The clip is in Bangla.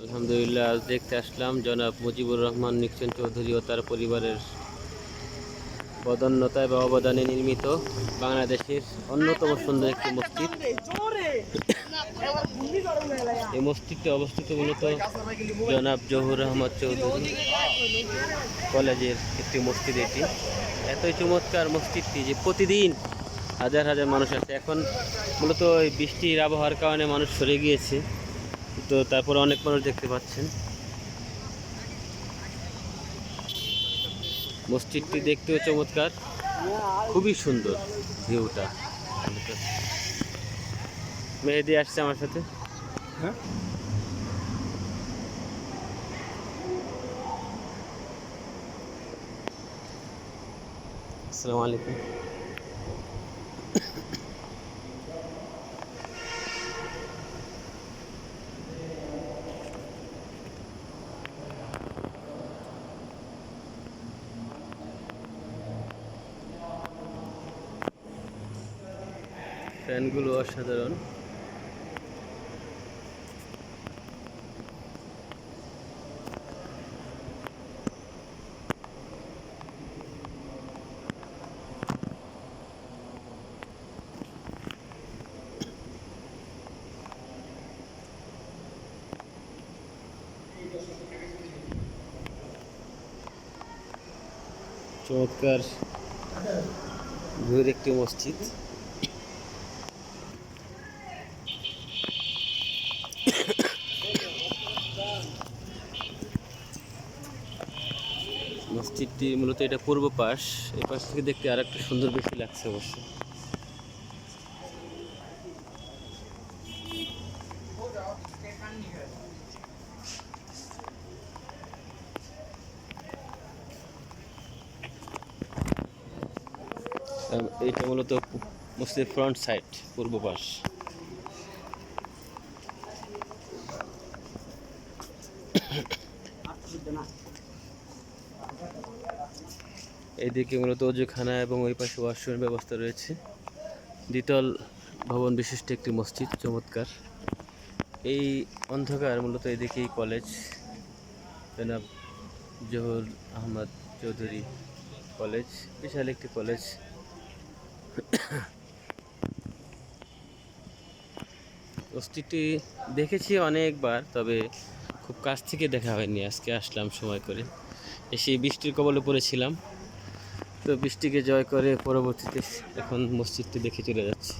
আলহামদুলিল্লাহ, আজ দেখতে আসলাম জনাব মুজিবুর রহমান নিকচন চৌধুরী ও তার পরিবারের বদান্যতায় বা অবদানে নির্মিত বাংলাদেশের অন্যতম সুন্দর একটি মসজিদ। এই মসজিদটি অবস্থিত মূলত জনাব জহুর আহমদ চৌধুরী কলেজের একটি মসজিদ। এটি এতই চমৎকার মসজিদটি যে প্রতিদিন হাজার হাজার মানুষ আসে। এখন মূলত ওই বৃষ্টির আবহাওয়ার কারণে মানুষ সরে গিয়েছে, তো তারপরে অনেক মানুষ দেখতে পাচ্ছেন। মসজিদটি দেখতেও চমৎকার, খুবই সুন্দর ভিউটা। মেহেদি আসছে আমার সাথে। হ্যাঁ, আসসালামু আলাইকুম। ফ্যানগুলো অসাধারণ। চমৎকার ভিউর একটি মসজিদ। মসজিদটি মূলত এটা পূর্ব পাশ, এই পাশ থেকে দেখতে আর একটা সুন্দর বেশি লাগছে অবশ্য। এইটা মূলত মসজিদের ফ্রন্ট সাইড, পূর্ব পাশ। এইদিকে মূলত অজুখানা এবং ওই পাশে ওয়াশরুমের ব্যবস্থা রয়েছে। দ্বিতল ভবন বিশিষ্ট একটি মসজিদ, চমৎকার। এই অন্ধকার মূলত এদিকেই কলেজ, জনাব জহুর আহমদ চৌধুরী কলেজ, বিশাল একটি কলেজ। মসজিদটি দেখেছি অনেকবার, তবে খুব কাছ থেকে দেখা হয়নি। আজকে আসলাম সময় করে, এসে বৃষ্টির কবলে পড়েছিলাম, তো বৃষ্টিকে জয় করে পরবর্তীতে এখন মসজিদটি দেখে চলে যাচ্ছি।